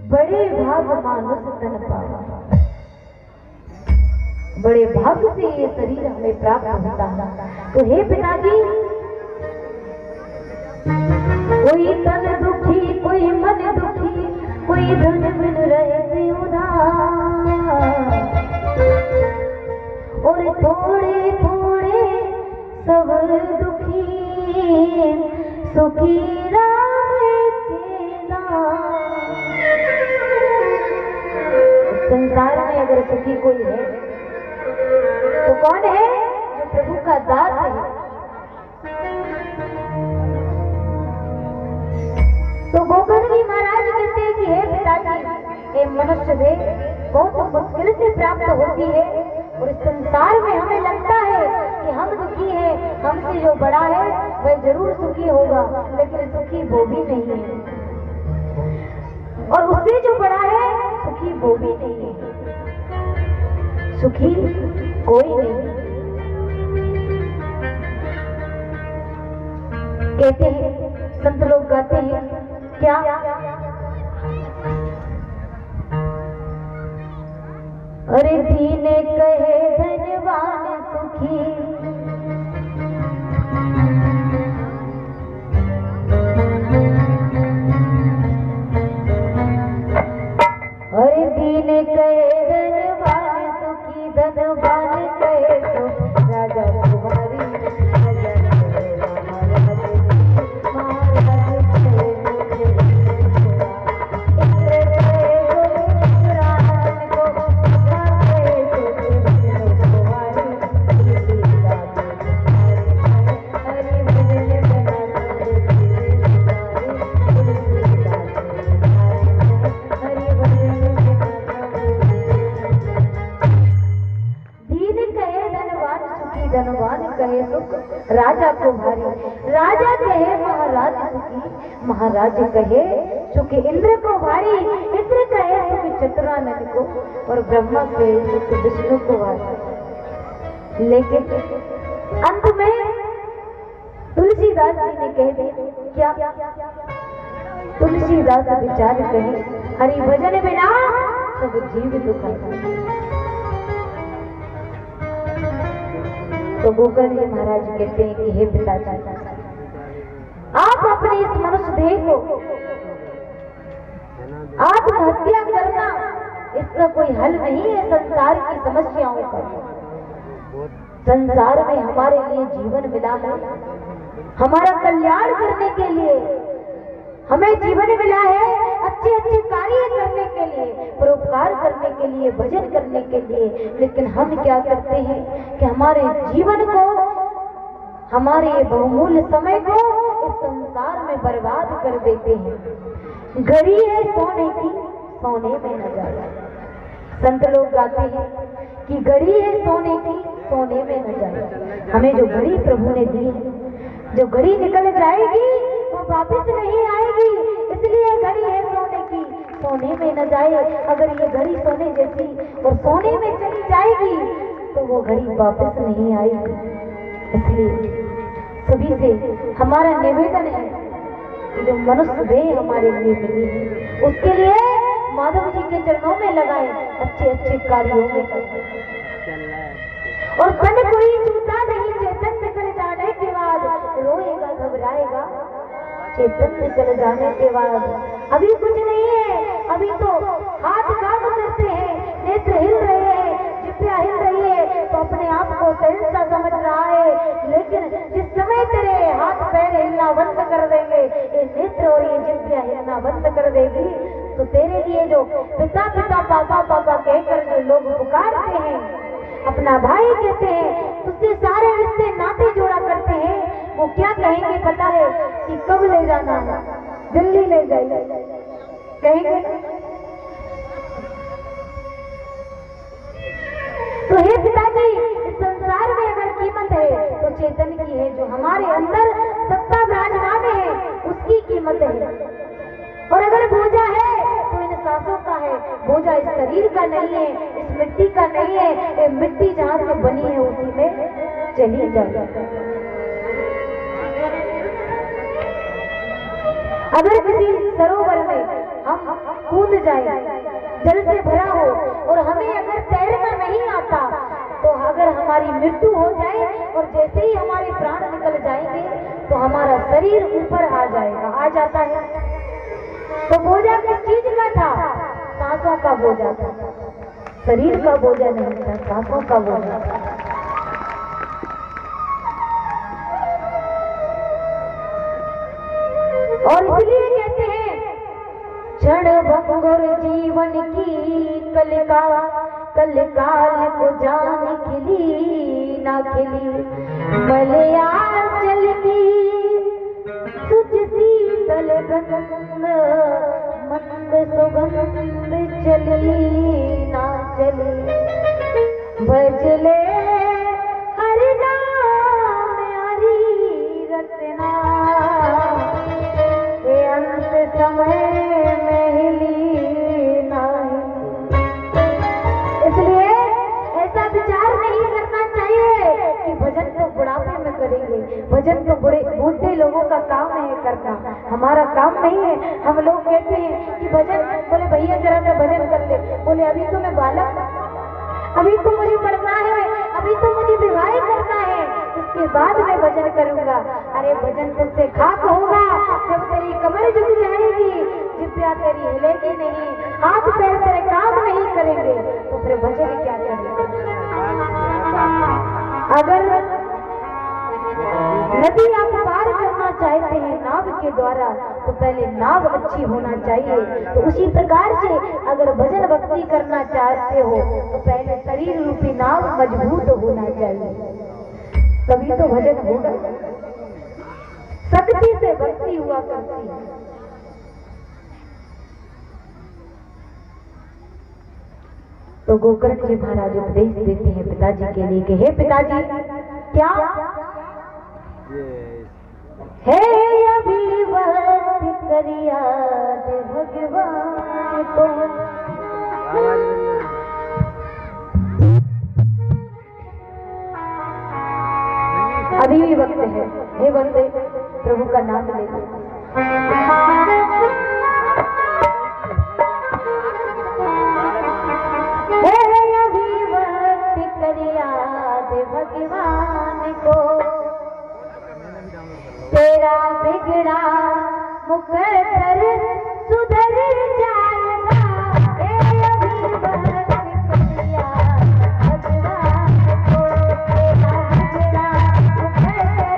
बड़े भाग मानुष तन पावा, बड़े भाग्य से ये शरीर हमें प्राप्त होता है। तो हे पिताजी, कोई तन दुखी, कोई मन दुखी, कोई धन बिन रहे उदास, और थोड़े थोड़े सब दुखी, सुखी राम के नाम। संसार में अगर सुखी कोई है तो कौन है? जो प्रभु का दास है। तो गोकर्ण जी महाराज कहते हैं कि हे पिताजी, ये मनुष्य देह बहुत मुश्किल से प्राप्त होती है, और इस संसार में हमें लगता है कि हम दुखी हैं, हमसे जो बड़ा है वह जरूर सुखी होगा, लेकिन सुखी वो भी नहीं है, और उससे जो बड़ा है सुखी वो भी नहीं है, सुखी कोई नहीं। कहते हैं, संत लोग गाते हैं क्या? अरे दीन कहे धनवान सुखी, अरे दीन कहे धनवान सुखी, धनवान कहे तो राजा कुमारी, राजा को भारी, राजा कहे महाराज सुखी, महाराज कहे सुखी इंद्र को भारी, इंद्र कहे सुखी चतुरानन को, और ब्रह्मा कहे सुखी विष्णु को भारी। लेकिन अंत में तुलसीदास जी ने कह दिया क्या? तुलसीदास विचार कहे, हरि भजन बिना सब जीव दुखी। तो गोकर्ण जी महाराज कहते हैं कि हे पिताजी, आप अपने इस मनुष्य देह को आत्महत्या करना, इसका कोई हल नहीं है संसार की समस्याओं का। संसार में हमारे लिए जीवन मिला है, हमारा कल्याण करने के लिए हमें जीवन मिला है, अच्छे अच्छे कार्य करने के लिए, परोपकार करने के लिए, भजन करने के लिए। लेकिन हम क्या करते हैं कि हमारे जीवन को, हमारे बहुमूल्य समय को इस संसार में बर्बाद कर देते हैं। घड़ी है सोने की, सोने में न जाए। संत लोग गाते हैं कि घड़ी है सोने की, सोने में न जाए। हमें जो घड़ी प्रभु ने दी है, जो घड़ी निकल जाएगी वो वापस नहीं आएगी, इसलिए घड़ी है सोने की, सोने में न जाए। अगर ये घड़ी सोने जैसी और सोने में चली जाएगी तो वो घड़ी वापस नहीं आएगी। इसलिए सभी से हमारा निवेदन है कि जो मनुष्य देह हमारे लिए मिली है, उसके लिए माधव जी के चरणों में लगाए, अच्छे अच्छे कार्यों में। और तन कोई छूटा नहीं, चेतन निकल जाने के बाद रोएगा घबराएगा, चेतन निकल जाने के बाद। अभी कुछ नहीं है, अभी तो हाथ काम करते हैं, नेत्र हिल रहे हैं, जिभ्या हिल रही है, तो अपने आप को सहसा समझ रहा है। लेकिन जिस समय तेरे हाथ पैर हिलना बंद कर देंगे, ये नेत्र और ये जिभ्या हिलना बंद कर देगी, तो तेरे लिए जो पिता पिता पापा पापा कहकर जो लोग पुकारते हैं, अपना भाई कहते हैं, उससे सारे रिश्ते नाते जोड़ा करते हैं, वो क्या कहेंगे पता है? कि कब ले जाना है, दिल्ली ले जाइए कहेंगे। तो हे पिताजी, इस संसार में अगर कीमत है तो चेतन की है, जो हमारे अंदर सत्ता विराजमान है उसकी कीमत है। और अगर बोझा है तो इन सांसों का है, बोझा इस शरीर का नहीं है, इस मिट्टी का नहीं है। ये मिट्टी जहाँ से बनी है उसी में चली जाए। अगर किसी सरोवर में हम कूद जाए, जल से भरा हो और हमें अगर तैरना नहीं आता, तो अगर हमारी मृत्यु हो जाए और जैसे ही हमारे प्राण निकल जाएंगे तो हमारा शरीर ऊपर आ जाएगा, आ जाता है। तो बोझा किस चीज का था? सांसों का बोझा था, शरीर का बोझा नहीं था, सांसों का बोझा था। और इसलिए कहते हैं क्षण भंगुर जीवन की कलकाल को जान खिली ना खिली, मलयाचल की सुच शीतल गंध मंद सुगंध चली ना चली, भजले हर नाम हरी रत्ना, अंत समय में हिली नहीं। इसलिए ऐसा विचार नहीं करना चाहिए कि भजन तो बुढ़ापे में करेंगे, भजन तो बूढ़े लोगों का काम है करना, हमारा काम नहीं है। हम लोग कहते हैं कि भजन, बोले भैया जरा सा भजन कर ले, बोले अभी तो मैं बालक, अभी तो मुझे पढ़ना है, अभी तो मुझे विवाह करना है, इसके बाद मैं भजन करूंगा। अरे भजन तुझसे खाक होगा जब तेरी कमर झुक जाएगी, जिब्या तेरी हिलेगी नहीं, हाथ पैर तेरे काम नहीं करेंगे, तो फिर भजन क्या करेंगे? अगर नदी आप पार करना चाहते हैं नाव के द्वारा, तो पहले नाव अच्छी होना चाहिए। तो उसी प्रकार से अगर भजन भक्ति करना चाहते हो तो पहले शरीर रूपी नाव मजबूत होना चाहिए, तभी तो भजन होगा। शक्ति से भक्ति हुआ करती है। तो गोकर्ण जी महाराज उपदेश देते हैं पिताजी के लिए कि हे पिताजी, क्या हे अभिवत करिया दे भगवान को, अभी भी वक्त है। हे बंदे, प्रभु का नाम ले लो। हे अभिवत करिया दे भगवान को, तेरा बिगड़ा मुकद्दर सुधर जाएगा। हे अभिवत करिया भगवान को, तेरा बिगड़ा मुकद्दर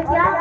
और क्या